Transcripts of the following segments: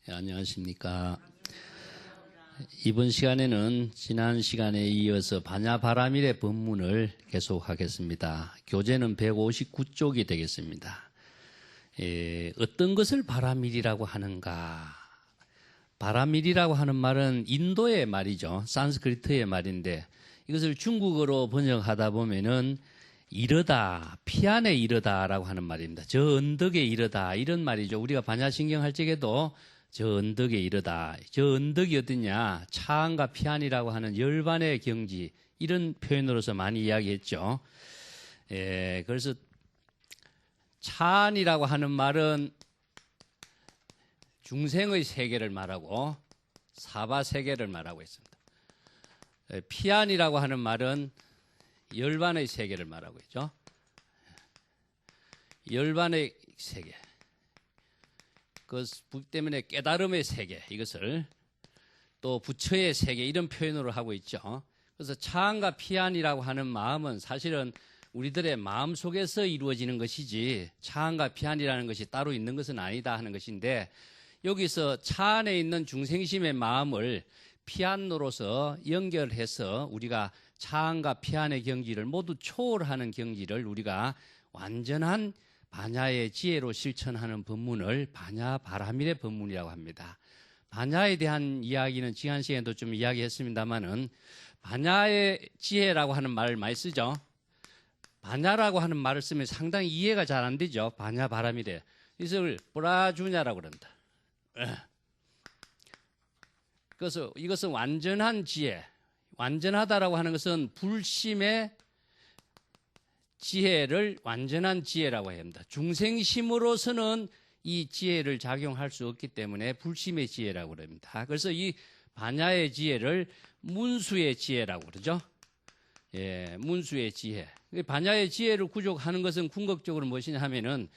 안녕하십니까. 이번 시간에는 지난 시간에 이어서 반야바라밀의 법문을 계속하겠습니다. 교재는 159쪽이 되겠습니다. 어떤 것을 바라밀이라고 하는가? 바라밀이라고 하는 말은 인도의 말이죠. 산스크리트의 말인데 이것을 중국어로 번역하다 보면은 이르다, 피안에 이르다라고 하는 말입니다. 저 언덕에 이르다 이런 말이죠. 우리가 반야신경 할 적에도 저 언덕에 이르다. 저 언덕이 어디냐? 차안과 피안이라고 하는 열반의 경지 이런 표현으로서 많이 이야기했죠. 그래서 차안이라고 하는 말은 중생의 세계를 말하고 사바 세계를 말하고 있습니다. 피안이라고 하는 말은 열반의 세계를 말하고 있죠. 열반의 세계. 그 때문에 깨달음의 세계, 이것을 또 부처의 세계 이런 표현으로 하고 있죠. 그래서 차안과 피안이라고 하는 마음은 사실은 우리들의 마음 속에서 이루어지는 것이지 차안과 피안이라는 것이 따로 있는 것은 아니다 하는 것인데 여기서 차안에 있는 중생심의 마음을 피안으로서 연결해서 우리가 차안과 피안의 경지를 모두 초월하는 경지를 우리가 완전한 반야의 지혜로 실천하는 법문을 반야바라밀의 법문이라고 합니다. 반야에 대한 이야기는 지난 시간에도 좀 이야기했습니다만은 반야의 지혜라고 하는 말을 많이 쓰죠. 반야라고 하는 말을 쓰면 상당히 이해가 잘 안 되죠. 반야바라밀에. 이것을 뿌라주냐라고 그런다. 그래서 이것은 완전한 지혜. 완전하다라고 하는 것은 불심의 지혜를 완전한 지혜라고 합니다. 중생심으로서는 이 지혜를 작용할 수 없기 때문에 불심의 지혜라고 합니다. 그래서 이 반야의 지혜를 문수의 지혜라고 그러죠. 문수의 지혜. 반야의 지혜를 구족하는 것은 궁극적으로 무엇이냐 하면은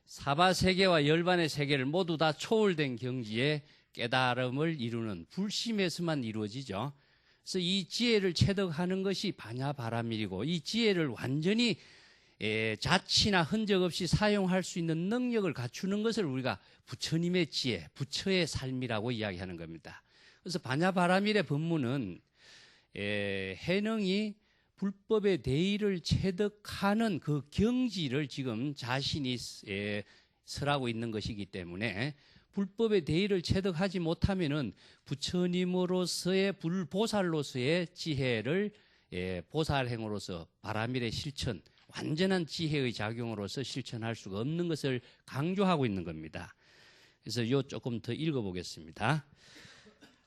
사바 세계와 열반의 세계를 모두 다 초월된 경지에 깨달음을 이루는 불심에서만 이루어지죠. 그래서 이 지혜를 체득하는 것이 반야바라밀이고 이 지혜를 완전히 자치나 흔적 없이 사용할 수 있는 능력을 갖추는 것을 우리가 부처님의 지혜, 부처의 삶이라고 이야기하는 겁니다. 그래서 반야바라밀의 법문은 해능이 불법의 대의를 체득하는 그 경지를 지금 자신이 설하고 있는 것이기 때문에 불법의 대의를 체득하지 못하면은 부처님으로서의 불보살로서의 지혜를 보살행으로서 바라밀의 실천, 완전한 지혜의 작용으로서 실천할 수가 없는 것을 강조하고 있는 겁니다. 그래서 요 조금 더 읽어보겠습니다.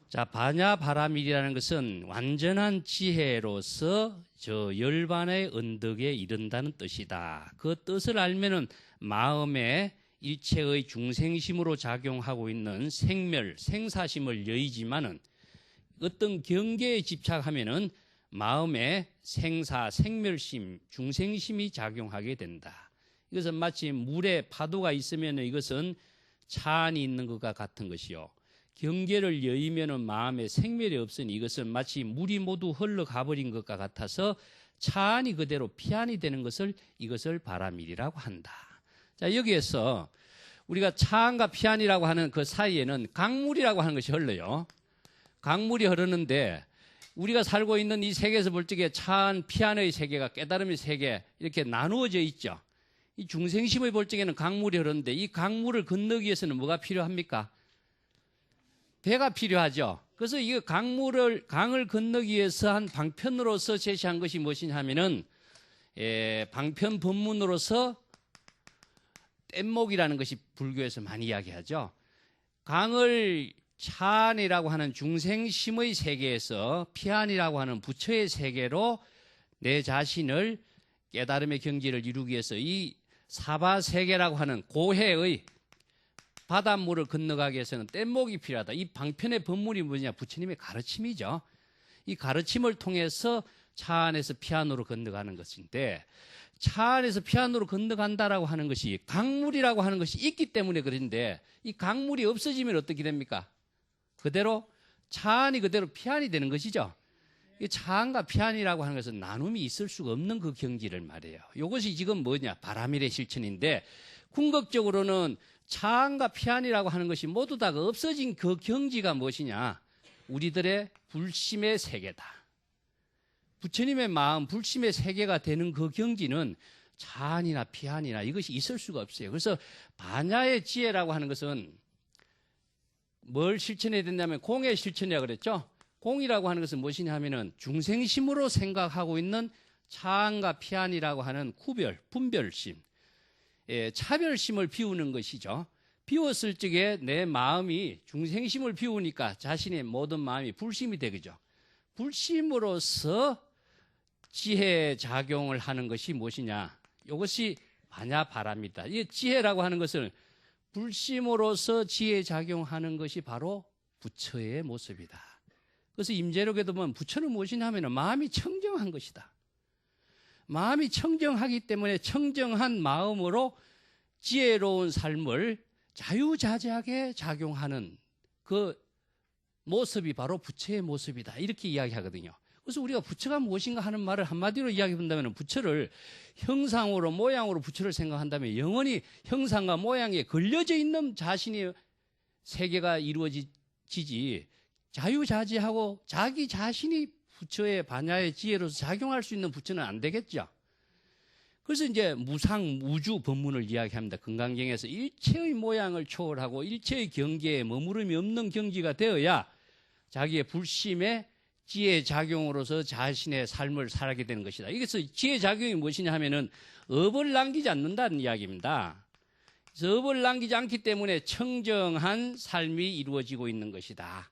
자, 반야바라밀이라는 것은 완전한 지혜로서 저 열반의 언덕에 이른다는 뜻이다. 그 뜻을 알면은 마음에 일체의 중생심으로 작용하고 있는 생멸, 생사심을 여의지만은 어떤 경계에 집착하면은 마음에 생사, 생멸심, 중생심이 작용하게 된다. 이것은 마치 물에 파도가 있으면 이것은 차안이 있는 것과 같은 것이요. 경계를 여의면은 마음에 생멸이 없으니 이것은 마치 물이 모두 흘러가버린 것과 같아서 차안이 그대로 피안이 되는 것을 이것을 바라밀이라고 한다. 자, 여기에서 우리가 차안과 피안이라고 하는 그 사이에는 강물이라고 하는 것이 흘러요. 강물이 흐르는데 우리가 살고 있는 이 세계에서 볼 적에 차안, 피안의 세계가 깨달음의 세계 이렇게 나누어져 있죠. 이 중생심의 볼 적에는 강물이 흐르는데 이 강물을 건너기 위해서는 뭐가 필요합니까? 배가 필요하죠. 그래서 이 강을 건너기 위해서 한 방편으로서 제시한 것이 무엇이냐 하면은 방편 법문으로서 뗏목이라는 것이 불교에서 많이 이야기하죠. 강을 차안이라고 하는 중생심의 세계에서 피안이라고 하는 부처의 세계로 내 자신을 깨달음의 경지를 이루기 위해서 이 사바세계라고 하는 고해의 바닷물을 건너가기 위해서는 뗏목이 필요하다. 이 방편의 법문이 뭐냐? 부처님의 가르침이죠. 이 가르침을 통해서 차안에서 피안으로 건너가는 것인데 차안에서 피안으로 건너간다라고 하는 것이 강물이라고 하는 것이 있기 때문에 그런데 이 강물이 없어지면 어떻게 됩니까? 그대로 차안이 그대로 피안이 되는 것이죠. 이 차안과 피안이라고 하는 것은 나눔이 있을 수가 없는 그 경지를 말해요. 이것이 지금 뭐냐? 바라밀의 실천인데 궁극적으로는 차안과 피안이라고 하는 것이 모두 다 없어진 그 경지가 무엇이냐? 우리들의 불심의 세계다. 부처님의 마음, 불심의 세계가 되는 그 경지는 차안이나 피안이나 이것이 있을 수가 없어요. 그래서 반야의 지혜라고 하는 것은 뭘 실천해야 된다면 공의 실천이라고 그랬죠. 공이라고 하는 것은 무엇이냐 하면은 중생심으로 생각하고 있는 차안과 피안이라고 하는 구별, 분별심, 차별심을 비우는 것이죠. 비웠을 적에 내 마음이 중생심을 비우니까 자신의 모든 마음이 불심이 되겠죠. 불심으로서 지혜 작용을 하는 것이 무엇이냐? 이것이 반야바람이다. 이 지혜라고 하는 것은 불심으로서 지혜 작용하는 것이 바로 부처의 모습이다. 그래서 임재록에도 보면 부처는 무엇이냐 하면 마음이 청정한 것이다. 마음이 청정하기 때문에 청정한 마음으로 지혜로운 삶을 자유자재하게 작용하는 그 모습이 바로 부처의 모습이다. 이렇게 이야기하거든요. 그래서 우리가 부처가 무엇인가 하는 말을 한마디로 이야기해 본다면 부처를 형상으로 모양으로 부처를 생각한다면 영원히 형상과 모양에 걸려져 있는 자신의 세계가 이루어지지 자유자재하고 자기 자신이 부처의 반야의 지혜로서 작용할 수 있는 부처는 안 되겠죠. 그래서 이제 무상 우주 법문을 이야기합니다. 금강경에서 일체의 모양을 초월하고 일체의 경계에 머무름이 없는 경지가 되어야 자기의 불심의 지혜 작용으로서 자신의 삶을 살게 되는 것이다. 이것서 지혜 작용이 무엇이냐 하면은 업을 남기지 않는다는 이야기입니다. 그래서 업을 남기지 않기 때문에 청정한 삶이 이루어지고 있는 것이다.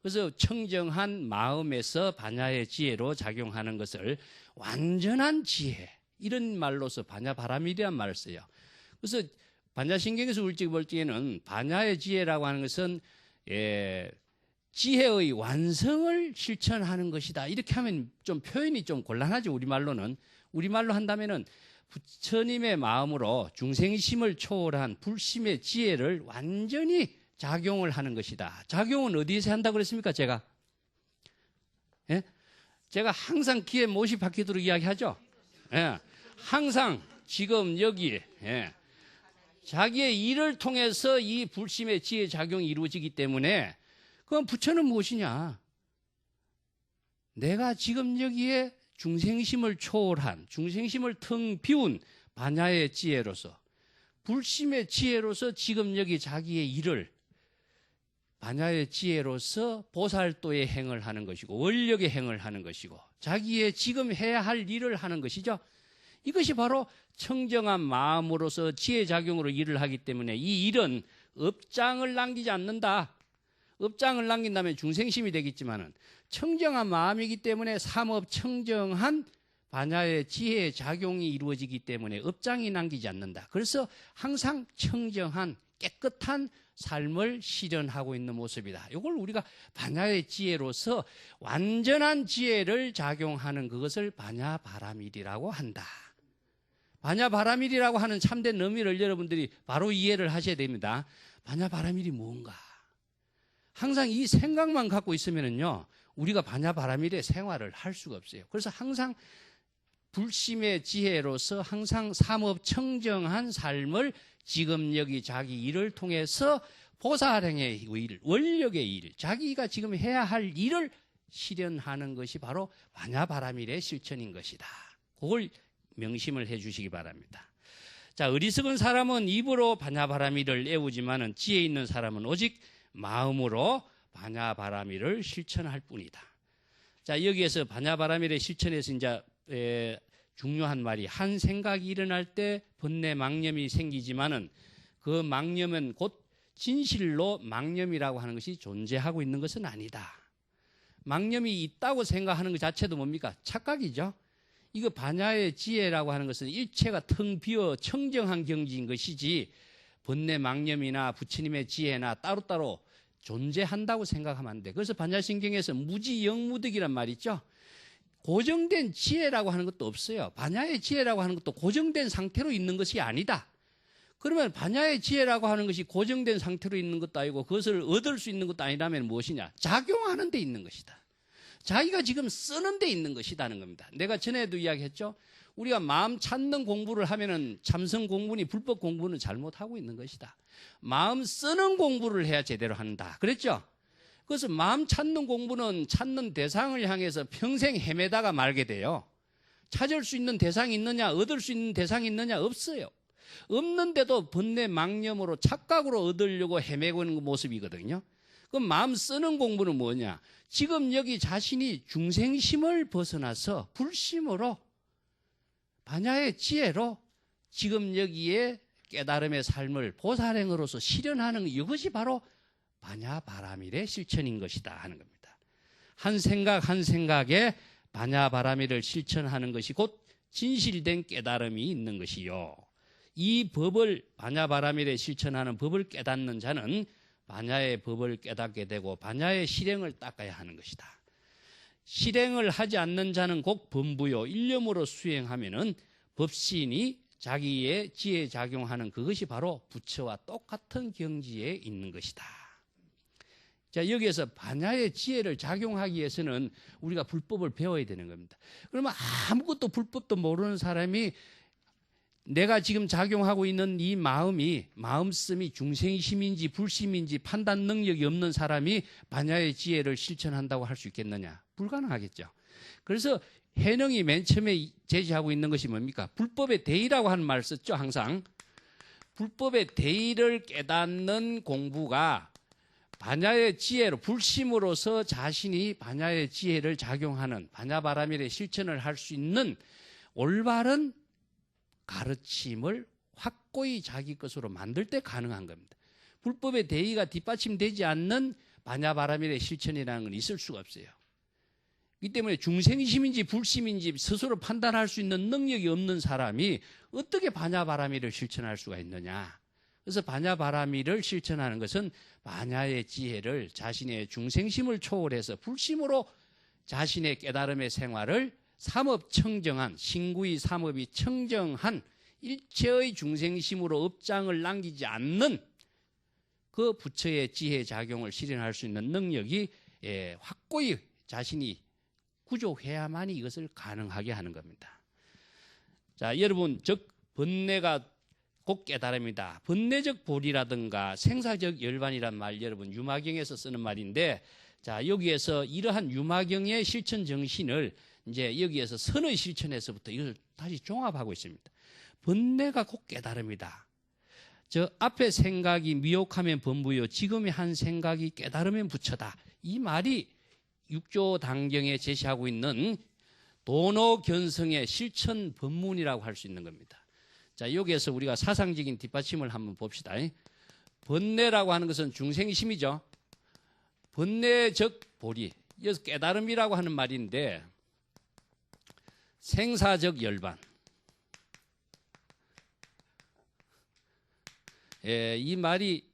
그래서 청정한 마음에서 반야의 지혜로 작용하는 것을 완전한 지혜, 이런 말로서 반야바람이라는 말을 써요. 그래서 반야신경에서 울지 볼 때에는 반야의 지혜라고 하는 것은 지혜의 완성을 실천하는 것이다. 이렇게 하면 좀 표현이 좀 곤란하죠. 우리말로는. 우리말로 한다면은 부처님의 마음으로 중생심을 초월한 불심의 지혜를 완전히 작용을 하는 것이다. 작용은 어디에서 한다고 그랬습니까? 제가 항상 귀에 못이 박히도록 이야기하죠. 항상 지금 여기 자기의 일을 통해서 이 불심의 지혜 작용이 이루어지기 때문에 그럼 부처는 무엇이냐? 내가 지금 여기에 중생심을 초월한, 중생심을 텅 비운 반야의 지혜로서, 불심의 지혜로서 지금 여기 자기의 일을 반야의 지혜로서 보살도의 행을 하는 것이고 원력의 행을 하는 것이고 자기의 지금 해야 할 일을 하는 것이죠. 이것이 바로 청정한 마음으로서 지혜 작용으로 일을 하기 때문에 이 일은 업장을 남기지 않는다. 업장을 남긴다면 중생심이 되겠지만은 청정한 마음이기 때문에 삼업 청정한 반야의 지혜의 작용이 이루어지기 때문에 업장이 남기지 않는다. 그래서 항상 청정한 깨끗한 삶을 실현하고 있는 모습이다. 이걸 우리가 반야의 지혜로서 완전한 지혜를 작용하는 그것을 반야바라밀이라고 한다. 반야바라밀이라고 하는 참된 의미를 여러분들이 바로 이해를 하셔야 됩니다. 반야바라밀이 뭔가? 항상 이 생각만 갖고 있으면은요, 우리가 반야바라밀의 생활을 할 수가 없어요. 그래서 항상 불심의 지혜로서 항상 삼업 청정한 삶을 지금 여기 자기 일을 통해서 보살행의 일, 원력의 일, 자기가 지금 해야 할 일을 실현하는 것이 바로 반야바라밀의 실천인 것이다. 그걸 명심을 해 주시기 바랍니다. 자, 어리석은 사람은 입으로 반야바라밀을 애우지만은 지혜 있는 사람은 오직 마음으로 반야바라밀을 실천할 뿐이다. 자, 여기에서 반야바라밀의 실천에서 이제 중요한 말이 한 생각이 일어날 때 번뇌 망념이 생기지만은 그 망념은 곧 진실로 망념이라고 하는 것이 존재하고 있는 것은 아니다. 망념이 있다고 생각하는 것 자체도 뭡니까? 착각이죠. 이거 반야의 지혜라고 하는 것은 일체가 텅 비어 청정한 경지인 것이지 번뇌 망념이나 부처님의 지혜나 따로따로 존재한다고 생각하면 안 돼. 그래서 반야신경에서 무지영무득이란 말이 있죠. 고정된 지혜라고 하는 것도 없어요. 반야의 지혜라고 하는 것도 고정된 상태로 있는 것이 아니다. 그러면 반야의 지혜라고 하는 것이 고정된 상태로 있는 것도 아니고 그것을 얻을 수 있는 것도 아니라면 무엇이냐? 작용하는 데 있는 것이다. 자기가 지금 쓰는 데 있는 것이라는 겁니다. 내가 전에도 이야기했죠. 우리가 마음 찾는 공부를 하면은 참선 공부니 불법 공부는 잘못하고 있는 것이다. 마음 쓰는 공부를 해야 제대로 한다. 그랬죠? 그래서 마음 찾는 공부는 찾는 대상을 향해서 평생 헤매다가 말게 돼요. 찾을 수 있는 대상이 있느냐, 얻을 수 있는 대상이 있느냐, 없어요. 없는데도 번뇌 망념으로 착각으로 얻으려고 헤매고 있는 모습이거든요. 그럼 마음 쓰는 공부는 뭐냐? 지금 여기 자신이 중생심을 벗어나서 불심으로 반야의 지혜로 지금 여기에 깨달음의 삶을 보살행으로서 실현하는 이것이 바로 반야바라밀의 실천인 것이다 하는 겁니다. 한 생각 한 생각에 반야바라밀을 실천하는 것이 곧 진실된 깨달음이 있는 것이요. 이 법을 반야바라밀에 실천하는 법을 깨닫는 자는 반야의 법을 깨닫게 되고 반야의 실행을 닦아야 하는 것이다. 실행을 하지 않는 자는 곧 범부요 일념으로 수행하면은 법신이 자기의 지혜에 작용하는 그것이 바로 부처와 똑같은 경지에 있는 것이다. 자, 여기에서 반야의 지혜를 작용하기 위해서는 우리가 불법을 배워야 되는 겁니다. 그러면 아무것도 불법도 모르는 사람이 내가 지금 작용하고 있는 이 마음이 마음씀이 중생심인지 불심인지 판단 능력이 없는 사람이 반야의 지혜를 실천한다고 할 수 있겠느냐? 불가능하겠죠. 그래서 해능이 맨 처음에 제시하고 있는 것이 뭡니까? 불법의 대의라고 하는 말을 썼죠, 항상. 불법의 대의를 깨닫는 공부가 반야의 지혜로 불심으로서 자신이 반야의 지혜를 작용하는 반야바라밀의 실천을 할 수 있는 올바른 가르침을 확고히 자기 것으로 만들 때 가능한 겁니다. 불법의 대의가 뒷받침되지 않는 반야바라밀의 실천이라는 건 있을 수가 없어요. 이 때문에 중생심인지 불심인지 스스로 판단할 수 있는 능력이 없는 사람이 어떻게 반야바라밀을 실천할 수가 있느냐. 그래서 반야바라밀을 실천하는 것은 반야의 지혜를 자신의 중생심을 초월해서 불심으로 자신의 깨달음의 생활을 삼업청정한 신구의 삼업이 청정한 일체의 중생심으로 업장을 남기지 않는 그 부처의 지혜 작용을 실현할 수 있는 능력이 확고히 자신이 구족해야만이 이것을 가능하게 하는 겁니다. 자, 여러분, 즉 번뇌가 곧 깨달음이다. 번뇌적 보리라든가 생사적 열반이란 말 여러분 유마경에서 쓰는 말인데, 자, 여기에서 이러한 유마경의 실천 정신을 이제 여기에서 선의 실천에서부터 이걸 다시 종합하고 있습니다. 번뇌가 곧 깨달음이다. 저 앞에 생각이 미혹하면 범부요, 지금의 한 생각이 깨달으면 부처다. 이 말이 육조 당경에 제시하고 있는 도노견성의 실천 법문이라고 할 수 있는 겁니다. 자, 여기에서 우리가 사상적인 뒷받침을 한번 봅시다. 번뇌라고 하는 것은 중생심이죠. 번뇌적 보리, 여기서 깨달음이라고 하는 말인데 생사적 열반. 이 말이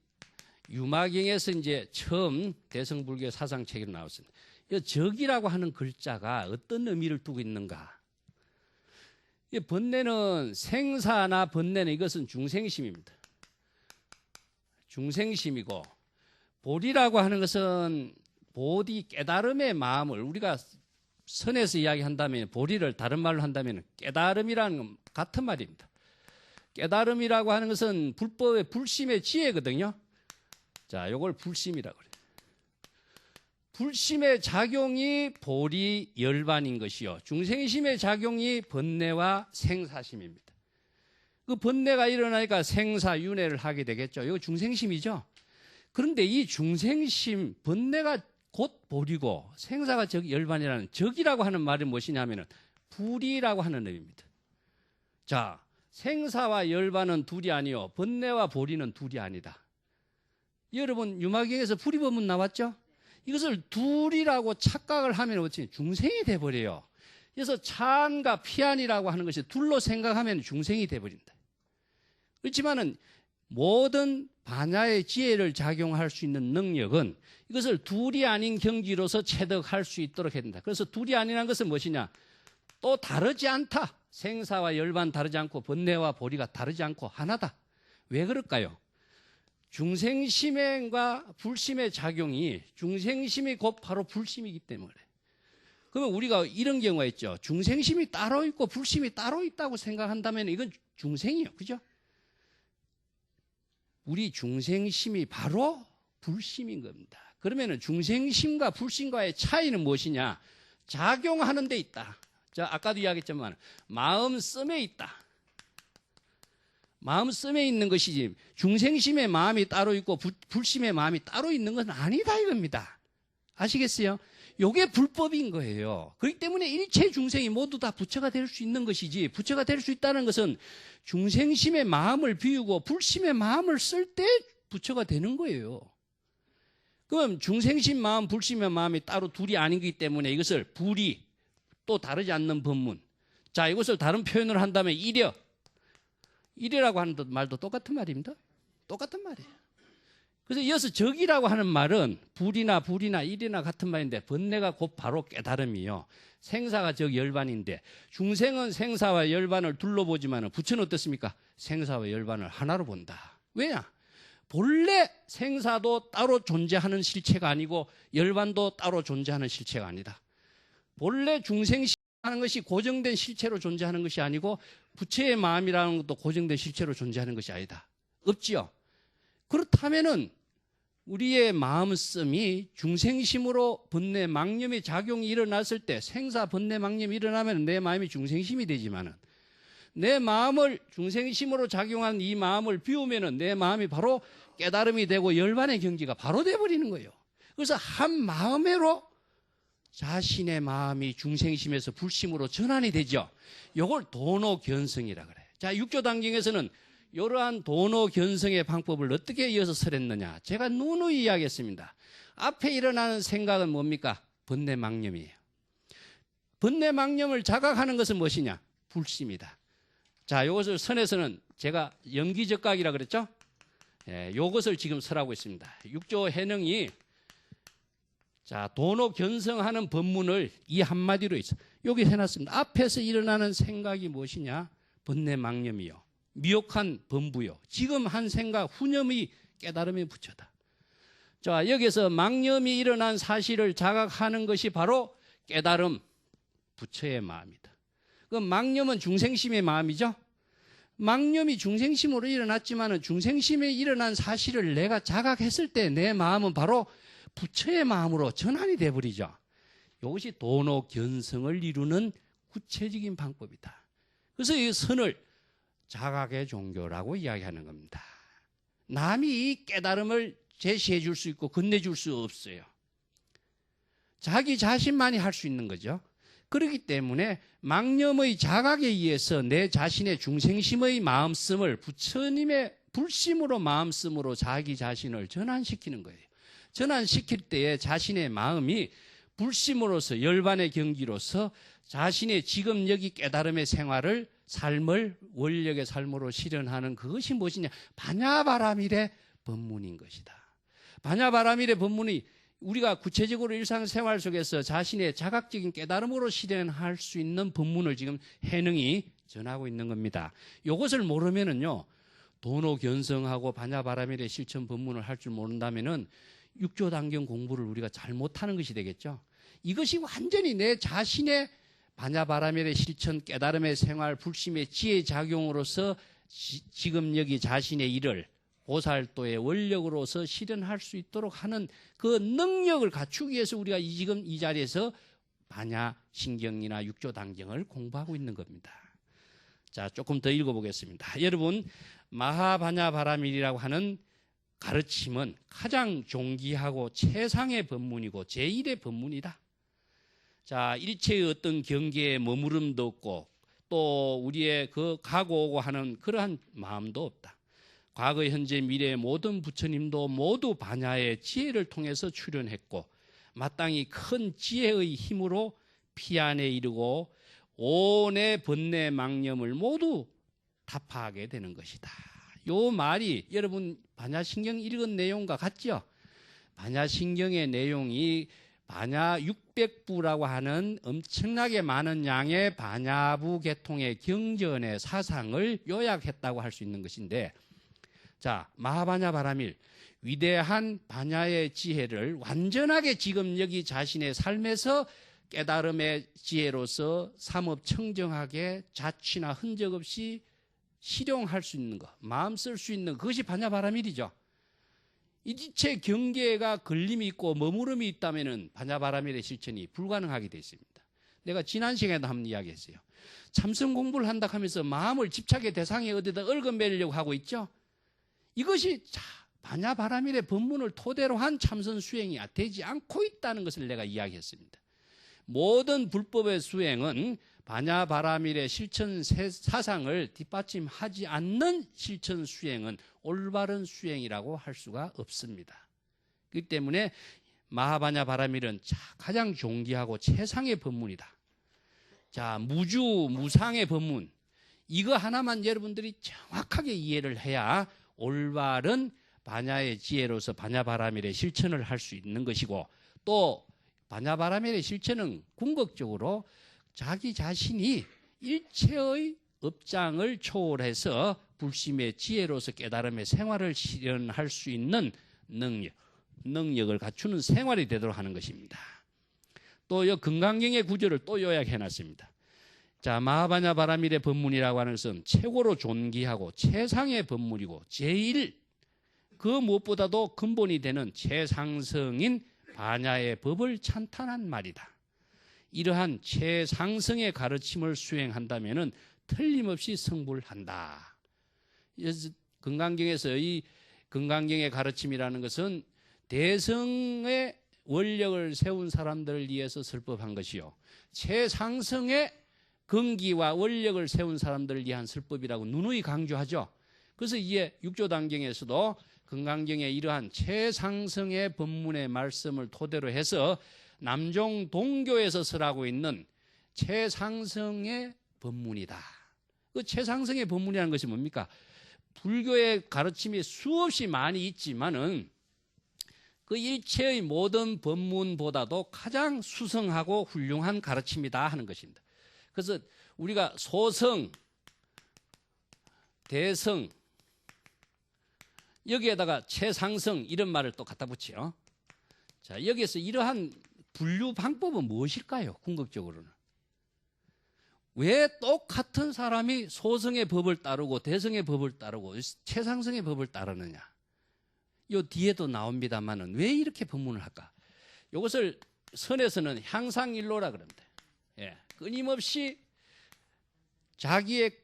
유마경에서 이제 처음 대성불교 사상책으로 나왔습니다. 이 적이라고 하는 글자가 어떤 의미를 두고 있는가? 이 번뇌는 생사나 번뇌는 이것은 중생심입니다. 중생심이고 보리라고 하는 것은 보디 깨달음의 마음을 우리가 선에서 이야기한다면 보리를 다른 말로 한다면 깨달음이라는 같은 말입니다. 깨달음이라고 하는 것은 불법의 불심의 지혜거든요. 자, 이걸 불심이라고 그래요. 불심의 작용이 보리 열반인 것이요. 중생심의 작용이 번뇌와 생사심입니다. 그 번뇌가 일어나니까 생사윤회를 하게 되겠죠. 이거 중생심이죠. 그런데 이 중생심, 번뇌가 곧 보리고 생사가 열반이라는 적이라고 하는 말이 무엇이냐면 불이라고 하는 의미입니다. 자, 생사와 열반은 둘이 아니요. 번뇌와 보리는 둘이 아니다. 여러분 유마경에서 불이법문 나왔죠? 이것을 둘이라고 착각을 하면 어찌 중생이 돼버려요. 그래서 찬과 피안이라고 하는 것이 둘로 생각하면 중생이 돼버린다. 그렇지만은 모든 반야의 지혜를 작용할 수 있는 능력은 이것을 둘이 아닌 경지로서 체득할 수 있도록 해야 된다. 그래서 둘이 아니라는 것은 무엇이냐? 또 다르지 않다. 생사와 열반 다르지 않고 번뇌와 보리가 다르지 않고 하나다. 왜 그럴까요? 중생심과 불심의 작용이 중생심이 곧 바로 불심이기 때문에 그러면 우리가 이런 경우가 있죠. 중생심이 따로 있고 불심이 따로 있다고 생각한다면 이건 중생이에요. 그죠? 우리 중생심이 바로 불심인 겁니다. 그러면 중생심과 불심과의 차이는 무엇이냐? 작용하는 데 있다. 자, 아까도 이야기했지만 마음씀에 있다. 마음씀에 있는 것이지 중생심의 마음이 따로 있고 불심의 마음이 따로 있는 건 아니다 이겁니다. 아시겠어요? 이게 불법인 거예요. 그렇기 때문에 일체 중생이 모두 다 부처가 될 수 있는 것이지, 부처가 될 수 있다는 것은 중생심의 마음을 비우고 불심의 마음을 쓸 때 부처가 되는 거예요. 그럼 중생심 마음, 불심의 마음이 따로 둘이 아니기 때문에 이것을 불이 또 다르지 않는 법문. 자, 이것을 다른 표현을 한다면 일이라고 하는 말도 똑같은 말입니다. 똑같은 말이에요. 그래서 이어서 적이라고 하는 말은 불이나 일이나 같은 말인데 번뇌가 곧 바로 깨달음이요. 생사가 적 열반인데 중생은 생사와 열반을 둘러보지만 부처는 어떻습니까? 생사와 열반을 하나로 본다. 왜냐? 본래 생사도 따로 존재하는 실체가 아니고 열반도 따로 존재하는 실체가 아니다. 본래 중생심 하는 것이 고정된 실체로 존재하는 것이 아니고 부처의 마음이라는 것도 고정된 실체로 존재하는 것이 아니다. 없지요. 그렇다면은 우리의 마음씀이 중생심으로 번뇌 망념의 작용이 일어났을 때 생사 번뇌 망념이 일어나면 내 마음이 중생심이 되지만은 내 마음을 중생심으로 작용한 이 마음을 비우면은 내 마음이 바로 깨달음이 되고 열반의 경지가 바로 돼버리는 거예요. 그래서 한 마음으로 자신의 마음이 중생심에서 불심으로 전환이 되죠. 이걸 도노견성이라 그래요. 자, 육조당경에서는 이러한 도노견성의 방법을 어떻게 이어서 설했느냐. 제가 누누이 이야기했습니다. 앞에 일어나는 생각은 뭡니까? 번뇌망념이에요. 번뇌망념을 자각하는 것은 무엇이냐? 불심이다. 자, 이것을 선에서는 제가 연기적각이라 그랬죠? 예, 이것을 지금 설하고 있습니다. 육조 해능이 자, 도노견성하는 법문을 이 한마디로 있어. 여기 해놨습니다. 앞에서 일어나는 생각이 무엇이냐? 번뇌망념이요. 미혹한 범부요. 지금 한 생각, 후념이 깨달음의 부처다. 자, 여기서 망념이 일어난 사실을 자각하는 것이 바로 깨달음, 부처의 마음이다. 그 망념은 중생심의 마음이죠. 망념이 중생심으로 일어났지만은 중생심에 일어난 사실을 내가 자각했을 때 내 마음은 바로 부처의 마음으로 전환이 되어버리죠. 이것이 도노견성을 이루는 구체적인 방법이다. 그래서 이 선을 자각의 종교라고 이야기하는 겁니다. 남이 이 깨달음을 제시해 줄 수 있고 건네줄 수 없어요. 자기 자신만이 할 수 있는 거죠. 그렇기 때문에 망념의 자각에 의해서 내 자신의 중생심의 마음씀을 부처님의 불심으로 마음씀으로 자기 자신을 전환시키는 거예요. 전환시킬 때에 자신의 마음이 불심으로서 열반의 경기로서 자신의 지금 여기 깨달음의 생활을 삶을 원력의 삶으로 실현하는 그것이 무엇이냐? 반야바라밀의 법문인 것이다. 반야바라밀의 법문이 우리가 구체적으로 일상생활 속에서 자신의 자각적인 깨달음으로 실현할 수 있는 법문을 지금 해능이 전하고 있는 겁니다. 이것을 모르면은요, 도노견성하고 반야바라밀의 실천 법문을 할 줄 모른다면은 육조당경 공부를 우리가 잘못하는 것이 되겠죠. 이것이 완전히 내 자신의 반야바라밀의 실천, 깨달음의 생활, 불심의 지혜 작용으로서 지금 여기 자신의 일을 보살도의 원력으로서 실현할 수 있도록 하는 그 능력을 갖추기 위해서 우리가 지금 이 자리에서 반야신경이나 육조당경을 공부하고 있는 겁니다. 자, 조금 더 읽어보겠습니다. 여러분, 마하반야바라밀이라고 하는 가르침은 가장 존귀하고 최상의 법문이고 제1의 법문이다. 자, 일체의 어떤 경계에 머무름도 없고 또 우리의 그 가고 오고 하는 그러한 마음도 없다. 과거, 현재, 미래의 모든 부처님도 모두 반야의 지혜를 통해서 출현했고 마땅히 큰 지혜의 힘으로 피안에 이르고 온의 번뇌 망념을 모두 타파하게 되는 것이다. 요 말이 여러분 반야신경 읽은 내용과 같죠? 반야신경의 내용이 반야 600부라고 하는 엄청나게 많은 양의 반야부 계통의 경전의 사상을 요약했다고 할 수 있는 것인데, 자, 마하반야바라밀, 위대한 반야의 지혜를 완전하게 지금 여기 자신의 삶에서 깨달음의 지혜로서 삼업 청정하게 자취나 흔적 없이 실용할 수 있는 것, 마음 쓸 수 있는 그것이 반야바라밀이죠. 이체 경계가 걸림이 있고 머무름이 있다면 반야바라밀의 실천이 불가능하게 되어 있습니다. 내가 지난 시간에도 한번 이야기했어요. 참선 공부를 한다 하면서 마음을 집착의 대상에 어디다 얽어매려고 하고 있죠. 이것이 반야바라밀의 법문을 토대로 한 참선 수행이 되지 않고 있다는 것을 내가 이야기했습니다. 모든 불법의 수행은 반야바라밀의 실천 사상을 뒷받침하지 않는 실천 수행은 올바른 수행이라고 할 수가 없습니다. 그렇기 때문에 마하반야바라밀은 가장 존귀하고 최상의 법문이다. 자, 무주, 무상의 법문. 이거 하나만 여러분들이 정확하게 이해를 해야 올바른 반야의 지혜로서 반야바라밀의 실천을 할 수 있는 것이고, 또 반야바라밀의 실천은 궁극적으로 자기 자신이 일체의 업장을 초월해서 불심의 지혜로서 깨달음의 생활을 실현할 수 있는 능력을 갖추는 생활이 되도록 하는 것입니다. 또 이 금강경의 구절을 또 요약해놨습니다. 자, 마하반야바라밀의 법문이라고 하는 것은 최고로 존귀하고 최상의 법문이고 제일 그 무엇보다도 근본이 되는 최상승인 반야의 법을 찬탄한 말이다. 이러한 최상승의 가르침을 수행한다면 틀림없이 성불한다. 금강경에서 이 금강경의 가르침이라는 것은 대성의 원력을 세운 사람들을 위해서 설법한 것이요, 최상승의 근기와 원력을 세운 사람들을 위한 설법이라고 누누이 강조하죠. 그래서 이에 육조단경에서도 금강경의 이러한 최상승의 법문의 말씀을 토대로 해서 남종 동교에서 설하고 있는 최상승의 법문이다. 그 최상승의 법문이라는 것이 뭡니까? 불교의 가르침이 수없이 많이 있지만은 그 일체의 모든 법문보다도 가장 수성하고 훌륭한 가르침이다 하는 것입니다. 그래서 우리가 소성, 대성, 여기에다가 최상승 이런 말을 또 갖다 붙여요. 자, 여기에서 이러한 분류 방법은 무엇일까요? 궁극적으로는. 왜 똑같은 사람이 소성의 법을 따르고 대성의 법을 따르고 최상승의 법을 따르느냐? 요 뒤에도 나옵니다만은 왜 이렇게 법문을 할까? 이것을 선에서는 향상일로라 그럽니다. 예, 끊임없이 자기의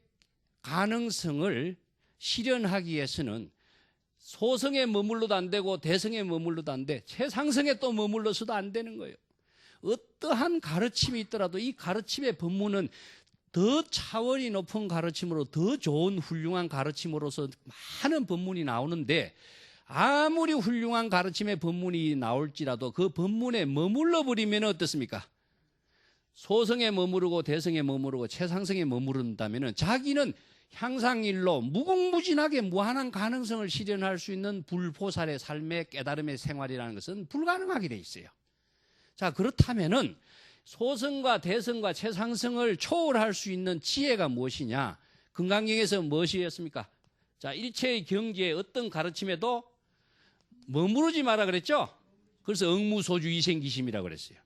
가능성을 실현하기 위해서는 소성에 머물러도 안 되고 대성에 머물러도 안 돼. 최상성에 또 머물러서도 안 되는 거예요. 어떠한 가르침이 있더라도 이 가르침의 법문은 더 차원이 높은 가르침으로 더 좋은 훌륭한 가르침으로서 많은 법문이 나오는데, 아무리 훌륭한 가르침의 법문이 나올지라도 그 법문에 머물러 버리면 어떻습니까? 소성에 머무르고 대성에 머무르고 최상성에 머무른다면 자기는 향상일로 무궁무진하게 무한한 가능성을 실현할 수 있는 불보살의 삶의 깨달음의 생활이라는 것은 불가능하게 돼 있어요. 자, 그렇다면은 소성과 대성과 최상성을 초월할 수 있는 지혜가 무엇이냐? 금강경에서 무엇이었습니까? 자, 일체의 경지에 어떤 가르침에도 머무르지 마라 그랬죠? 그래서 응무소주 이생기심이라고 그랬어요.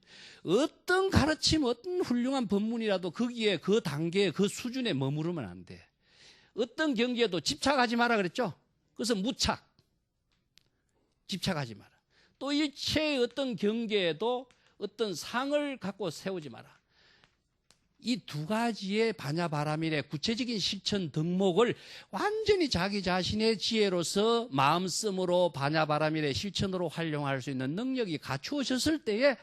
어떤 가르침, 어떤 훌륭한 법문이라도 거기에 그 단계에 그 수준에 머무르면 안 돼. 어떤 경지에도 집착하지 마라 그랬죠? 그래서 무착, 집착하지 마라. 또 일체의 어떤 경계에도 어떤 상을 갖고 세우지 마라. 이 두 가지의 반야바라밀의 구체적인 실천 덕목을 완전히 자기 자신의 지혜로서 마음씀으로 반야바라밀의 실천으로 활용할 수 있는 능력이 갖추어졌을 때에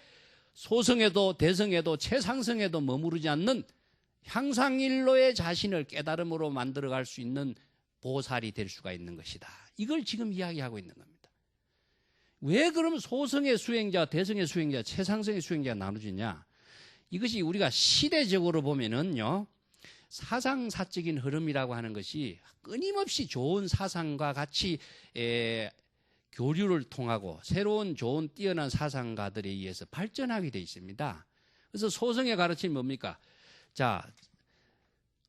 소성에도 대성에도 최상성에도 머무르지 않는 향상일로의 자신을 깨달음으로 만들어갈 수 있는 보살이 될 수가 있는 것이다. 이걸 지금 이야기하고 있는 겁니다. 왜 그럼 소성의 수행자, 대성의 수행자, 최상성의 수행자가 나눠지냐? 이것이 우리가 시대적으로 보면은요, 사상사적인 흐름이라고 하는 것이 끊임없이 좋은 사상과 같이 교류를 통하고 새로운 좋은 뛰어난 사상가들에 의해서 발전하게 되어 있습니다. 그래서 소성의 가르침이 뭡니까? 자,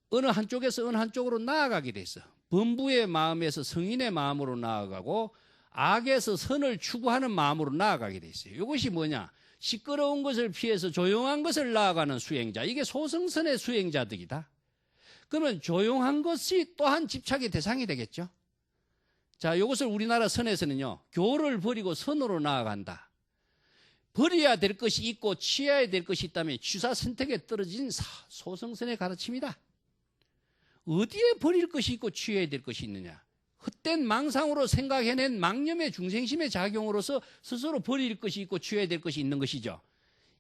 어느 한쪽에서 어느 한쪽으로 나아가게 돼 있어. 범부의 마음에서 성인의 마음으로 나아가고 악에서 선을 추구하는 마음으로 나아가게 돼 있어요. 이것이 뭐냐? 시끄러운 것을 피해서 조용한 것을 나아가는 수행자. 이게 소승선의 수행자들이다. 그러면 조용한 것이 또한 집착의 대상이 되겠죠. 자, 이것을 우리나라 선에서는요, 교를 버리고 선으로 나아간다. 버려야 될 것이 있고 취해야 될 것이 있다면 취사 선택에 떨어진 소승선의 가르침이다. 어디에 버릴 것이 있고 취해야 될 것이 있느냐? 헛된 망상으로 생각해낸 망념의 중생심의 작용으로서 스스로 버릴 것이 있고 취해야 될 것이 있는 것이죠.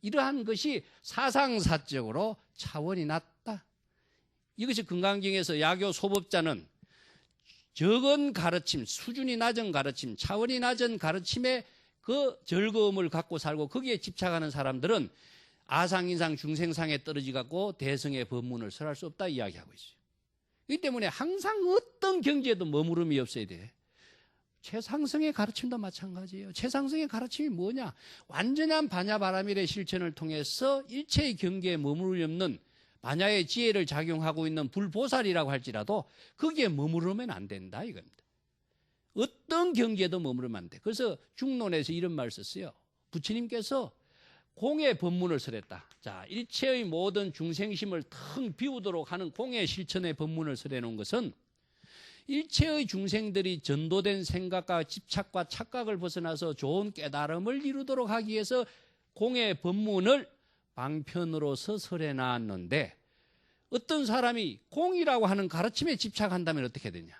이러한 것이 사상사적으로 차원이 낮다. 이것이 금강경에서 야교 소법자는 적은 가르침, 수준이 낮은 가르침, 차원이 낮은 가르침의 그 즐거움을 갖고 살고 거기에 집착하는 사람들은 아상인상 중생상에 떨어지고 대성의 법문을 설할 수 없다 이야기하고 있어요. 이 때문에 항상 어떤 경지에도 머무름이 없어야 돼. 최상승의 가르침도 마찬가지예요. 최상승의 가르침이 뭐냐? 완전한 반야바라밀의 실천을 통해서 일체의 경계에 머무름이 없는 반야의 지혜를 작용하고 있는 불보살이라고 할지라도 거기에 머무르면 안 된다 이겁니다. 어떤 경계에도 머무르면 안 돼. 그래서 중론에서 이런 말을 썼어요. 부처님께서 공의 법문을 설했다. 자, 일체의 모든 중생심을 텅 비우도록 하는 공의 실천의 법문을 설해놓은 것은 일체의 중생들이 전도된 생각과 집착과 착각을 벗어나서 좋은 깨달음을 이루도록 하기 위해서 공의 법문을 방편으로서 설해놨는데 어떤 사람이 공이라고 하는 가르침에 집착한다면 어떻게 되냐?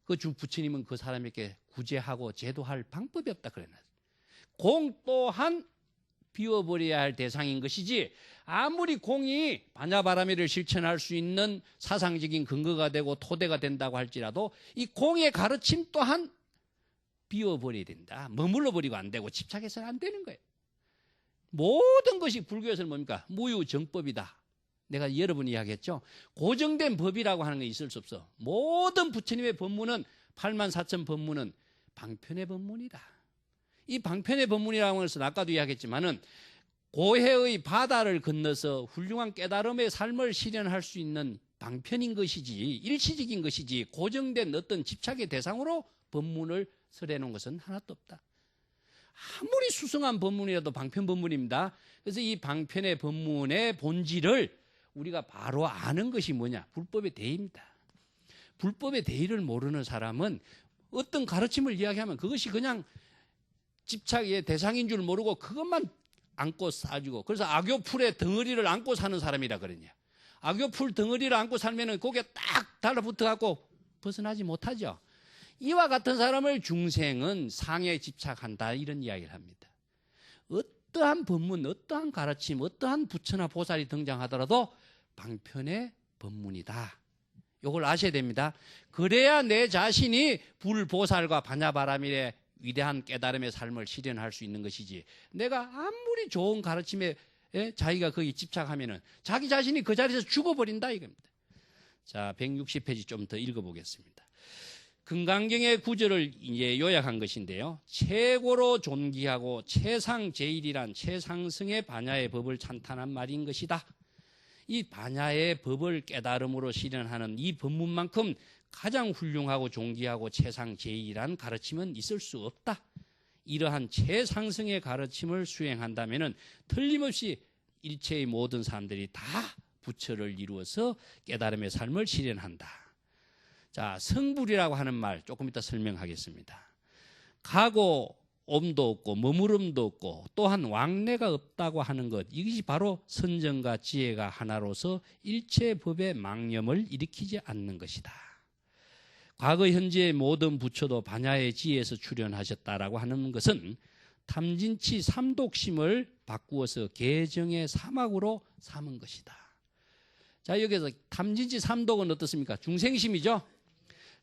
그 부처님은 그 사람에게 구제하고 제도할 방법이 없다 그랬나? 공 또한 비워버려야 할 대상인 것이지 아무리 공이 반야바라밀을 실천할 수 있는 사상적인 근거가 되고 토대가 된다고 할지라도 이 공의 가르침 또한 비워버려야 된다. 머물러 버리고 안 되고 집착해서는 안 되는 거예요. 모든 것이 불교에서는 뭡니까? 무유정법이다. 내가 여러 번 이야기했죠. 고정된 법이라고 하는 게 있을 수 없어. 모든 부처님의 법문은 84,000 법문은 방편의 법문이다. 이 방편의 법문이라고 하는 것은 아까도 이야기했지만은 고해의 바다를 건너서 훌륭한 깨달음의 삶을 실현할 수 있는 방편인 것이지 일시적인 것이지 고정된 어떤 집착의 대상으로 법문을 설해놓은 것은 하나도 없다. 아무리 수승한 법문이라도 방편 법문입니다. 그래서 이 방편의 법문의 본질을 우리가 바로 아는 것이 뭐냐? 불법의 대의입니다. 불법의 대의를 모르는 사람은 어떤 가르침을 이야기하면 그것이 그냥 집착의 대상인 줄 모르고 그것만 안고 싸주고 그래서 악교풀의 덩어리를 안고 사는 사람이라 그러냐. 악교풀 덩어리를 안고 살면은 거기에 딱 달라붙어 갖고 벗어나지 못하죠. 이와 같은 사람을 중생은 상에 집착한다 이런 이야기를 합니다. 어떠한 법문, 어떠한 가르침, 어떠한 부처나 보살이 등장하더라도 방편의 법문이다. 이걸 아셔야 됩니다. 그래야 내 자신이 불보살과 반야바라밀의 위대한 깨달음의 삶을 실현할 수 있는 것이지 내가 아무리 좋은 가르침에 자기가 거기 집착하면은 자기 자신이 그 자리에서 죽어버린다 이겁니다. 자, 160페이지 좀 더 읽어보겠습니다. 금강경의 구절을 이제 요약한 것인데요. 최고로 존귀하고 최상제일이란 최상승의 반야의 법을 찬탄한 말인 것이다. 이 반야의 법을 깨달음으로 실현하는 이 법문만큼 가장 훌륭하고 존귀하고 최상제일이란 가르침은 있을 수 없다. 이러한 최상승의 가르침을 수행한다면 틀림없이 일체의 모든 사람들이 다 부처를 이루어서 깨달음의 삶을 실현한다. 자, 성불이라고 하는 말 조금 이따 설명하겠습니다. 가고 옴도 없고 머무름도 없고 또한 왕래가 없다고 하는 것, 이것이 바로 선정과 지혜가 하나로서 일체 법의 망념을 일으키지 않는 것이다. 과거 현재의 모든 부처도 반야의 지혜에서 출현하셨다라고 하는 것은 탐진치 삼독심을 바꾸어서 개정의 사막으로 삼은 것이다. 자, 여기서 탐진치 삼독은 어떻습니까? 중생심이죠.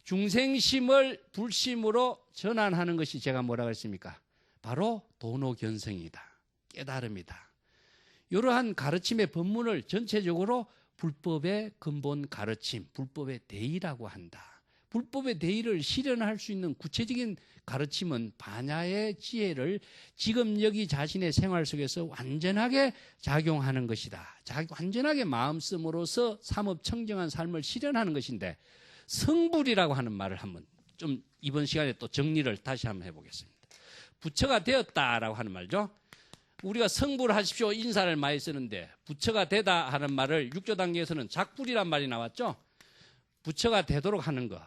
중생심을 불심으로 전환하는 것이 제가 뭐라고 했습니까? 바로 도노견성이다. 깨달음이다. 이러한 가르침의 법문을 전체적으로 불법의 근본 가르침, 불법의 대의라고 한다. 불법의 대의를 실현할 수 있는 구체적인 가르침은 반야의 지혜를 지금 여기 자신의 생활 속에서 완전하게 작용하는 것이다. 완전하게 마음씀으로서 삼업청정한 삶을 실현하는 것인데 성불이라고 하는 말을 한번 좀 이번 시간에 또 정리를 다시 한번 해보겠습니다. 부처가 되었다라고 하는 말죠. 우리가 성불 하십시오 인사를 많이 쓰는데 부처가 되다 하는 말을 육조 단계에서는 작불이란 말이 나왔죠. 부처가 되도록 하는 거.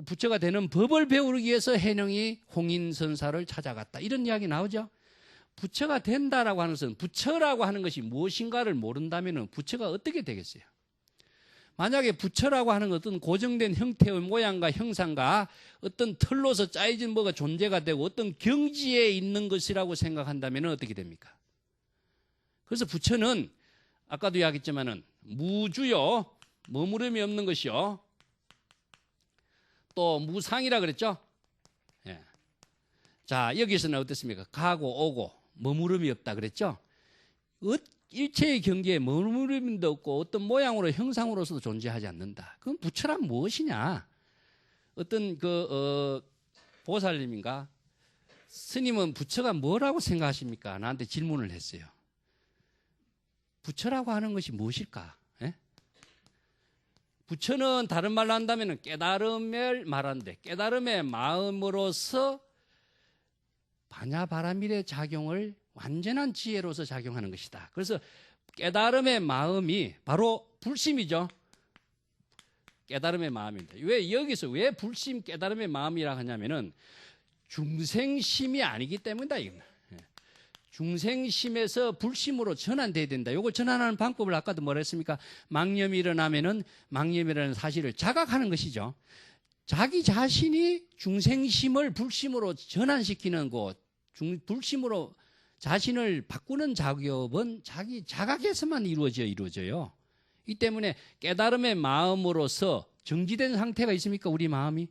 부처가 되는 법을 배우기 위해서 해능이 홍인선사를 찾아갔다. 이런 이야기 나오죠. 부처가 된다라고 하는 것은 부처라고 하는 것이 무엇인가를 모른다면 부처가 어떻게 되겠어요? 만약에 부처라고 하는 것은 고정된 형태의 모양과 형상과 어떤 틀로서 짜여진 뭐가 존재가 되고 어떤 경지에 있는 것이라고 생각한다면 어떻게 됩니까? 그래서 부처는 아까도 이야기했지만은 무주요, 머무름이 없는 것이요. 또 무상이라 그랬죠? 예. 자, 여기서는 어떻습니까? 가고 오고 머무름이 없다 그랬죠? 일체의 경계에 머무름도 없고 어떤 모양으로 형상으로서도 존재하지 않는다. 그럼 부처란 무엇이냐? 어떤 보살님인가? 스님은 부처가 뭐라고 생각하십니까? 나한테 질문을 했어요. 부처라고 하는 것이 무엇일까? 예? 부처는 다른 말로 한다면 깨달음을 말하는데 깨달음의 마음으로서 반야바라밀의 작용을 완전한 지혜로서 작용하는 것이다. 그래서 깨달음의 마음이 바로 불심이죠. 깨달음의 마음입니다. 왜 여기서 왜 불심 깨달음의 마음이라 하냐면은 중생심이 아니기 때문이다. 중생심에서 불심으로 전환돼야 된다. 이걸 전환하는 방법을 아까도 뭐라 했습니까? 망념이 일어나면은 망념이라는 사실을 자각하는 것이죠. 자기 자신이 중생심을 불심으로 전환시키는 것, 불심으로 자신을 바꾸는 작업은 자기 자각에서만 이루어져요. 이 때문에 깨달음의 마음으로서 정지된 상태가 있습니까? 우리 마음이.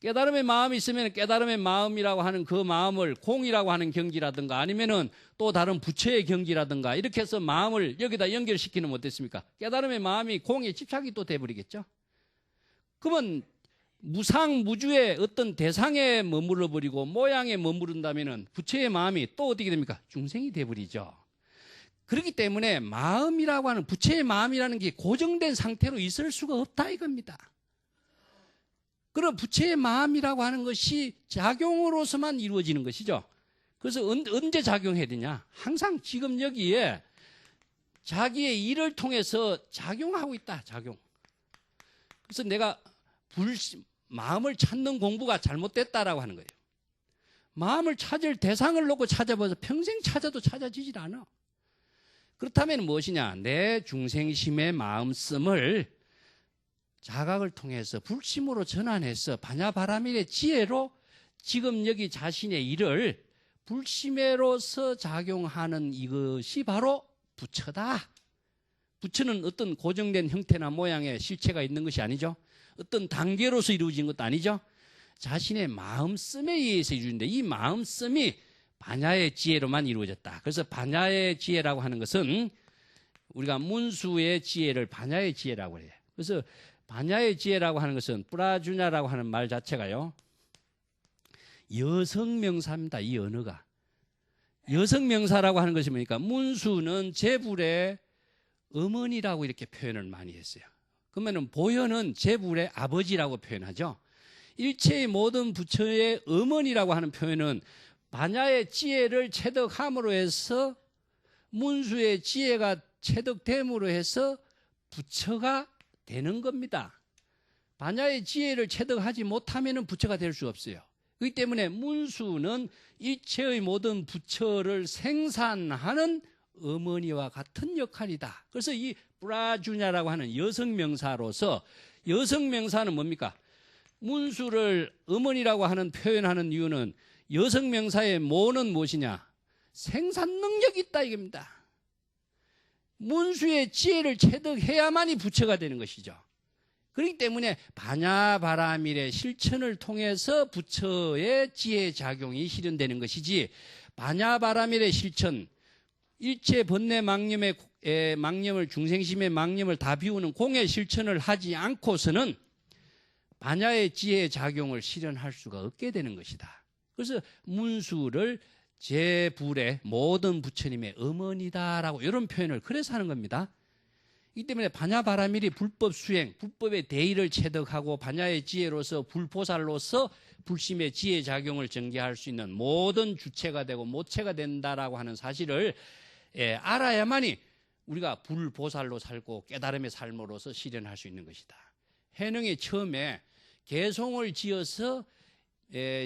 깨달음의 마음이 있으면 깨달음의 마음이라고 하는 그 마음을 공이라고 하는 경지라든가 아니면은 또 다른 부처의 경지라든가 이렇게 해서 마음을 여기다 연결시키는 어땠습니까? 깨달음의 마음이 공에 집착이 또 돼버리겠죠? 그러면 무상무주의 어떤 대상에 머물러 버리고 모양에 머무른다면은 부처의 마음이 또 어떻게 됩니까? 중생이 돼버리죠. 그렇기 때문에 마음이라고 하는 부처의 마음이라는 게 고정된 상태로 있을 수가 없다 이겁니다. 그럼 부처의 마음이라고 하는 것이 작용으로서만 이루어지는 것이죠. 그래서 언제 작용해야 되냐? 항상 지금 여기에 자기의 일을 통해서 작용하고 있다. 작용. 그래서 내가 마음을 찾는 공부가 잘못됐다라고 하는 거예요. 마음을 찾을 대상을 놓고 찾아봐서 평생 찾아도 찾아지질 않아. 그렇다면 무엇이냐? 내 중생심의 마음씀을 자각을 통해서 불심으로 전환해서 반야바라밀의 지혜로 지금 여기 자신의 일을 불심으로서 작용하는 이것이 바로 부처다. 부처는 어떤 고정된 형태나 모양의 실체가 있는 것이 아니죠. 어떤 단계로서 이루어진 것도 아니죠. 자신의 마음씀에 의해서 이루어진데 이 마음씀이 반야의 지혜로만 이루어졌다. 그래서 반야의 지혜라고 하는 것은 우리가 문수의 지혜를 반야의 지혜라고 해요. 그래서 반야의 지혜라고 하는 것은 뿌라주냐라고 하는 말 자체가요. 여성명사입니다. 이 언어가. 여성명사라고 하는 것이 뭡니까? 문수는 제불의 어머니라고 이렇게 표현을 많이 했어요. 그러면 보현은 제불의 아버지라고 표현하죠. 일체의 모든 부처의 어머니라고 하는 표현은 반야의 지혜를 체득함으로 해서 문수의 지혜가 체득됨으로 해서 부처가 되는 겁니다. 반야의 지혜를 체득하지 못하면 부처가 될 수 없어요. 그렇기 때문에 문수는 일체의 모든 부처를 생산하는 어머니와 같은 역할이다. 그래서 이 뿌라주냐라고 하는 여성명사로서 여성명사는 뭡니까? 문수를 어머니라고 하는 표현하는 이유는 여성명사의 모는 무엇이냐? 생산 능력이 있다 이겁니다. 문수의 지혜를 체득해야만이 부처가 되는 것이죠. 그렇기 때문에 반야바라밀의 실천을 통해서 부처의 지혜 작용이 실현되는 것이지 반야바라밀의 실천, 일체 번뇌 망념을 중생심의 망념을 다 비우는 공의 실천을 하지 않고서는 반야의 지혜의 작용을 실현할 수가 없게 되는 것이다. 그래서 문수를 제불의 모든 부처님의 어머니다라고 이런 표현을 그래서 하는 겁니다. 이 때문에 반야바라밀이 불법 수행, 불법의 대의를 체득하고 반야의 지혜로서 불보살로서 불심의 지혜 작용을 전개할 수 있는 모든 주체가 되고 모체가 된다라고 하는 사실을 알아야만이 우리가 불보살로 살고 깨달음의 삶으로서 실현할 수 있는 것이다. 해능이 처음에 개송을 지어서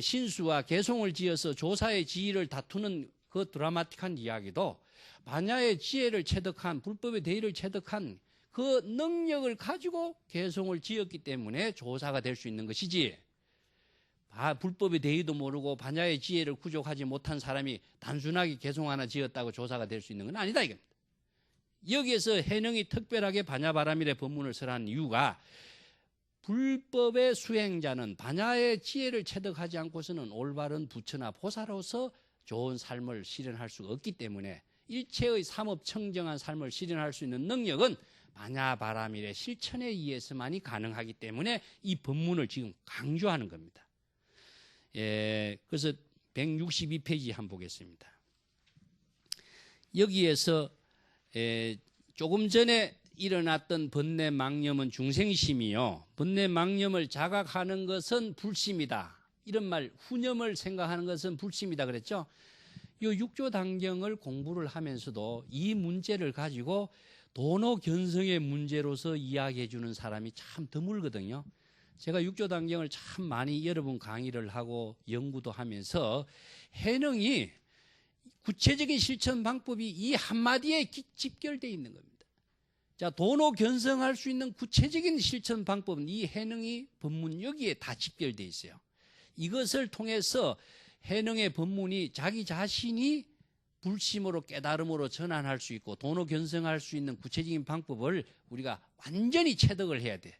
신수와 개송을 지어서 조사의 지위를 다투는 그 드라마틱한 이야기도 반야의 지혜를 체득한 불법의 대의를 체득한 그 능력을 가지고 개송을 지었기 때문에 조사가 될 수 있는 것이지, 불법의 대의도 모르고 반야의 지혜를 구족하지 못한 사람이 단순하게 개송 하나 지었다고 조사가 될 수 있는 건 아니다 이겁니다. 여기에서 해능이 특별하게 반야바라밀의 법문을 설한 이유가 불법의 수행자는 반야의 지혜를 체득하지 않고서는 올바른 부처나 보사로서 좋은 삶을 실현할 수가 없기 때문에 일체의 삼업 청정한 삶을 실현할 수 있는 능력은 반야바라밀의 실천에 의해서만이 가능하기 때문에 이 법문을 지금 강조하는 겁니다. 그래서 162페이지 한번 보겠습니다. 여기에서 조금 전에 일어났던 번뇌 망념은 중생심이요, 번뇌 망념을 자각하는 것은 불심이다, 이런 말, 후념을 생각하는 것은 불심이다 그랬죠. 이 육조단경을 공부를 하면서도 이 문제를 가지고 도노견성의 문제로서 이야기해 주는 사람이 참 드물거든요. 제가 육조단경을 참 많이 여러 번 강의를 하고 연구도 하면서 해능이 구체적인 실천 방법이 이 한마디에 집결되어 있는 겁니다. 자, 도노견성할 수 있는 구체적인 실천 방법은 이 해능이 법문 여기에 다 집결되어 있어요. 이것을 통해서 해능의 법문이 자기 자신이 불심으로 깨달음으로 전환할 수 있고 도노견성할 수 있는 구체적인 방법을 우리가 완전히 체득을 해야 돼.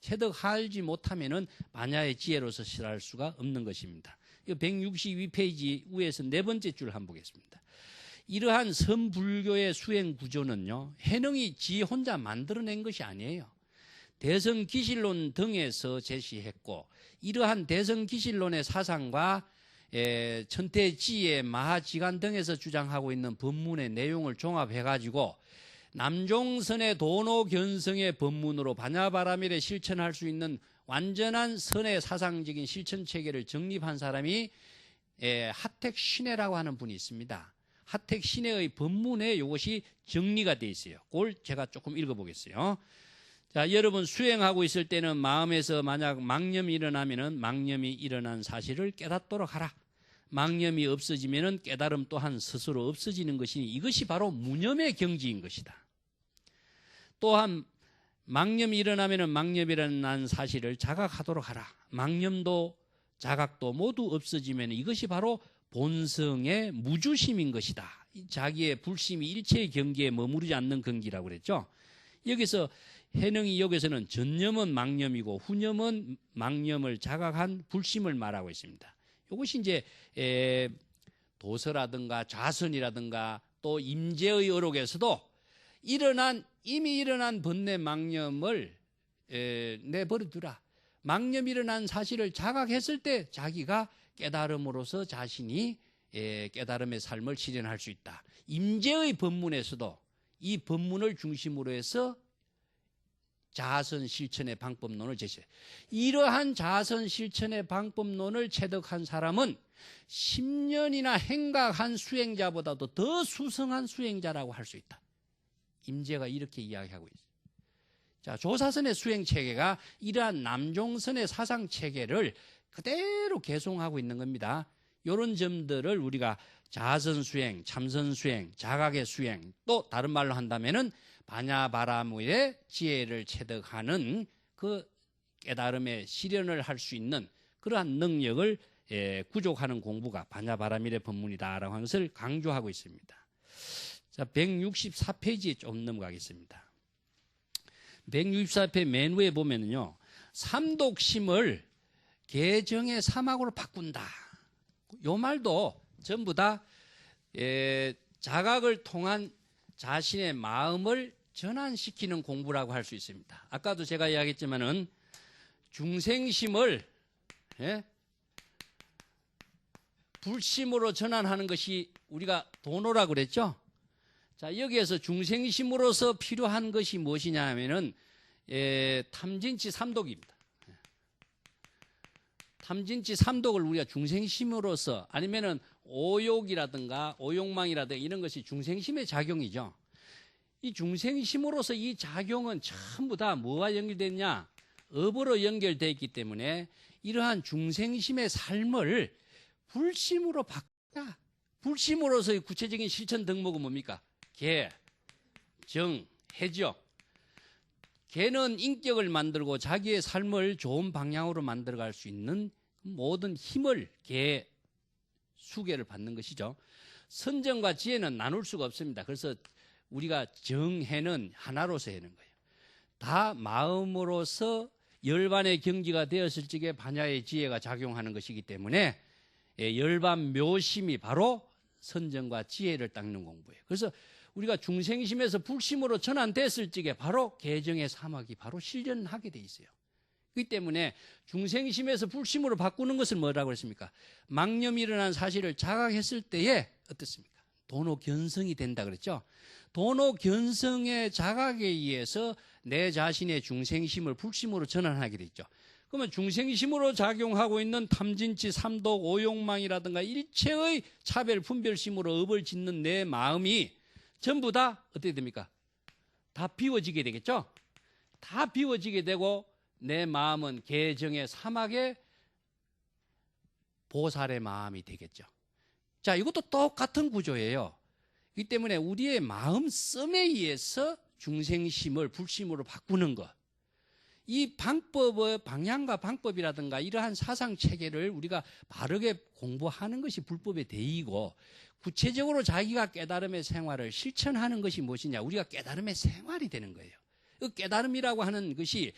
체득하지 못하면은 반야의 지혜로서 실할 수가 없는 것입니다. 162페이지 위에서 네 번째 줄 한번 보겠습니다. 이러한 선불교의 수행 구조는요, 해능이 지 혼자 만들어낸 것이 아니에요. 대성기실론 등에서 제시했고, 이러한 대성기실론의 사상과 천태지혜, 마하지간 등에서 주장하고 있는 법문의 내용을 종합해가지고 남종선의 도노견성의 법문으로 반야바라밀에 실천할 수 있는 완전한 선의 사상적인 실천체계를 정립한 사람이 하택신해라고 하는 분이 있습니다. 하택신해의 법문에 이것이 정리가 되어 있어요. 그걸 제가 조금 읽어보겠어요. 자, 여러분 수행하고 있을 때는 마음에서 만약 망념이 일어나면은 망념이 일어난 사실을 깨닫도록 하라. 망념이 없어지면은 깨달음 또한 스스로 없어지는 것이니 이것이 바로 무념의 경지인 것이다. 또한 망념이 일어나면은 망념이라는 사실을 자각하도록 하라. 망념도 자각도 모두 없어지면 이것이 바로 본성의 무주심인 것이다. 자기의 불심이 일체의 경계에 머무르지 않는 경기라고 그랬죠. 여기서 해능이 여기서는 전념은 망념이고 후념은 망념을 자각한 불심을 말하고 있습니다. 이것이 이제 도서라든가 좌선이라든가 또 임재의 어록에서도 이미 일어난 번뇌 망념을 내버려두라. 망념이 일어난 사실을 자각했을 때 자기가 깨달음으로써 자신이 깨달음의 삶을 실현할 수 있다. 임재의 법문에서도 이 법문을 중심으로 해서 자선 실천의 방법론을 제시해요. 이러한 자선 실천의 방법론을 체득한 사람은 10년이나 행각한 수행자보다도 더 수성한 수행자라고 할 수 있다. 임재가 이렇게 이야기하고 있어요. 자, 조사선의 수행 체계가 이러한 남종선의 사상 체계를 그대로 개송하고 있는 겁니다. 이런 점들을 우리가 자선 수행, 참선 수행, 자각의 수행, 또 다른 말로 한다면은 반야바라밀의 지혜를 체득하는 그 깨달음의 실현을 할 수 있는 그러한 능력을 구족하는 공부가 반야바라밀의 법문이다라고 하는 것을 강조하고 있습니다. 자, 164페이지에 좀 넘어가겠습니다. 164페이지 맨 위에 보면은요, 삼독심을 개정의 사막으로 바꾼다. 요 말도 전부 다 자각을 통한 자신의 마음을 전환시키는 공부라고 할 수 있습니다. 아까도 제가 이야기했지만은 중생심을 불심으로 전환하는 것이 우리가 도노라고 그랬죠. 자, 여기에서 중생심으로서 필요한 것이 무엇이냐 하면은 탐진치 삼독입니다. 탐진치 삼독을 우리가 중생심으로서 아니면은 오욕이라든가 오욕망이라든가 이런 것이 중생심의 작용이죠. 이 중생심으로서 이 작용은 전부 다 뭐와 연결됐냐? 업으로 연결되어 있기 때문에 이러한 중생심의 삶을 불심으로 바꾸자. 불심으로서의 구체적인 실천 덕목은 뭡니까? 계, 정, 해죠. 개는 인격을 만들고 자기의 삶을 좋은 방향으로 만들어갈 수 있는 모든 힘을 개, 수계를 받는 것이죠. 선정과 지혜는 나눌 수가 없습니다. 그래서 우리가 정해는 하나로서 하는 거예요. 다 마음으로서 열반의 경지가 되었을 적에 반야의 지혜가 작용하는 것이기 때문에 열반 묘심이 바로 선정과 지혜를 닦는 공부예요. 그래서 우리가 중생심에서 불심으로 전환됐을 적에 바로 개정의 사막이 바로 실현하게 돼 있어요. 그렇기 때문에 중생심에서 불심으로 바꾸는 것을 뭐라고 했습니까? 망념이 일어난 사실을 자각했을 때에 어떻습니까? 도노견성이 된다 그랬죠. 도노견성의 자각에 의해서 내 자신의 중생심을 불심으로 전환하게 됐죠. 그러면 중생심으로 작용하고 있는 탐진치, 삼독, 오욕망이라든가 일체의 차별, 분별심으로 업을 짓는 내 마음이 전부 다 어떻게 됩니까? 다 비워지게 되겠죠? 다 비워지게 되고 내 마음은 개정의 사막의 보살의 마음이 되겠죠. 자, 이것도 똑같은 구조예요. 그렇기 때문에 우리의 마음 씀에 의해서 중생심을 불심으로 바꾸는 것. 이 방법의 방향과 방법이라든가 이러한 사상 체계를 우리가 바르게 공부하는 것이 불법의 대의이고 구체적으로 자기가 깨달음의 생활을 실천하는 것이 무엇이냐? 우리가 깨달음의 생활이 되는 거예요. 그 깨달음이라고 하는 것이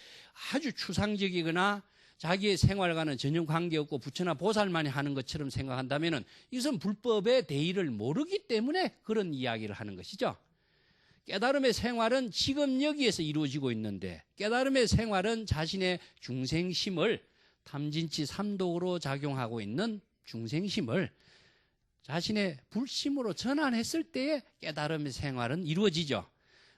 아주 추상적이거나 자기의 생활과는 전혀 관계없고 부처나 보살만이 하는 것처럼 생각한다면 이것은 불법의 대의를 모르기 때문에 그런 이야기를 하는 것이죠. 깨달음의 생활은 지금 여기에서 이루어지고 있는데 깨달음의 생활은 자신의 중생심을 탐진치 삼독으로 작용하고 있는 중생심을 자신의 불심으로 전환했을 때에 깨달음의 생활은 이루어지죠.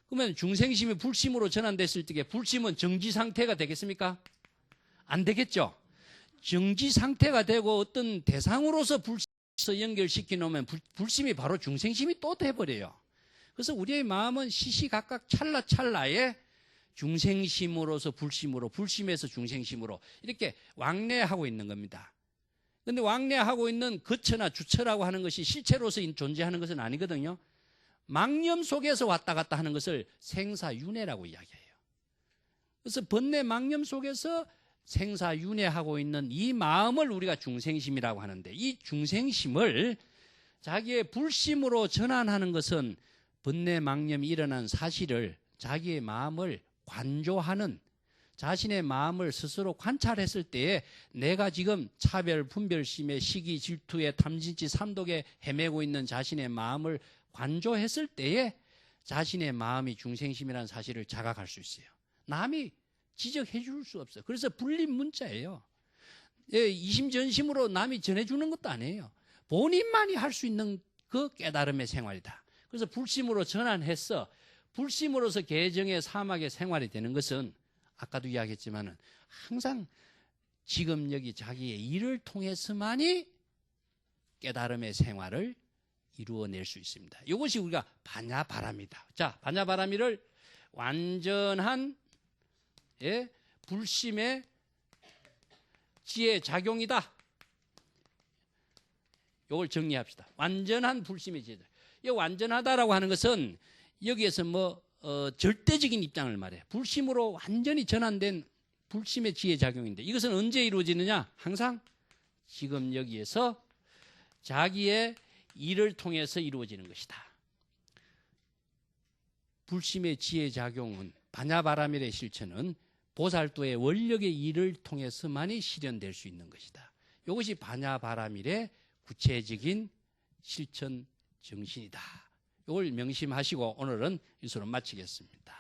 그러면 중생심이 불심으로 전환됐을 때 불심은 정지 상태가 되겠습니까? 안 되겠죠. 정지 상태가 되고 어떤 대상으로서 불심에서 연결시켜 놓으면 불심이 바로 중생심이 또 돼버려요. 그래서 우리의 마음은 시시각각 찰나찰나에 중생심으로서 불심으로, 불심에서 중생심으로 이렇게 왕래하고 있는 겁니다. 그런데 왕래하고 있는 거처나 주처라고 하는 것이 실체로서 존재하는 것은 아니거든요. 망념 속에서 왔다 갔다 하는 것을 생사윤회라고 이야기해요. 그래서 번뇌 망념 속에서 생사윤회하고 있는 이 마음을 우리가 중생심이라고 하는데 이 중생심을 자기의 불심으로 전환하는 것은 번뇌 망념이 일어난 사실을 자기의 마음을 관조하는 자신의 마음을 스스로 관찰했을 때에 내가 지금 차별, 분별심의 시기, 질투의 탐진치, 삼독에 헤매고 있는 자신의 마음을 관조했을 때에 자신의 마음이 중생심이라는 사실을 자각할 수 있어요. 남이 지적해 줄 수 없어요. 그래서 불림 문자예요. 이심전심으로 남이 전해주는 것도 아니에요. 본인만이 할 수 있는 그 깨달음의 생활이다. 그래서 불심으로 전환해서 불심으로서 개정의 사막의 생활이 되는 것은 아까도 이야기했지만은 항상 지금 여기 자기의 일을 통해서만이 깨달음의 생활을 이루어낼 수 있습니다. 이것이 우리가 반야바람이다. 자, 반야바람이를 완전한 불심의 지혜 작용이다. 이걸 정리합시다. 완전한 불심의 지혜다. 이 완전하다라고 하는 것은 여기에서 절대적인 입장을 말해요. 불심으로 완전히 전환된 불심의 지혜 작용인데 이것은 언제 이루어지느냐? 항상 지금 여기에서 자기의 일을 통해서 이루어지는 것이다. 불심의 지혜 작용은 반야바라밀의 실천은 보살도의 원력의 일을 통해서만이 실현될 수 있는 것이다. 이것이 반야바라밀의 구체적인 실천 정신이다. 이걸 명심하시고 오늘은 이것으로 마치겠습니다.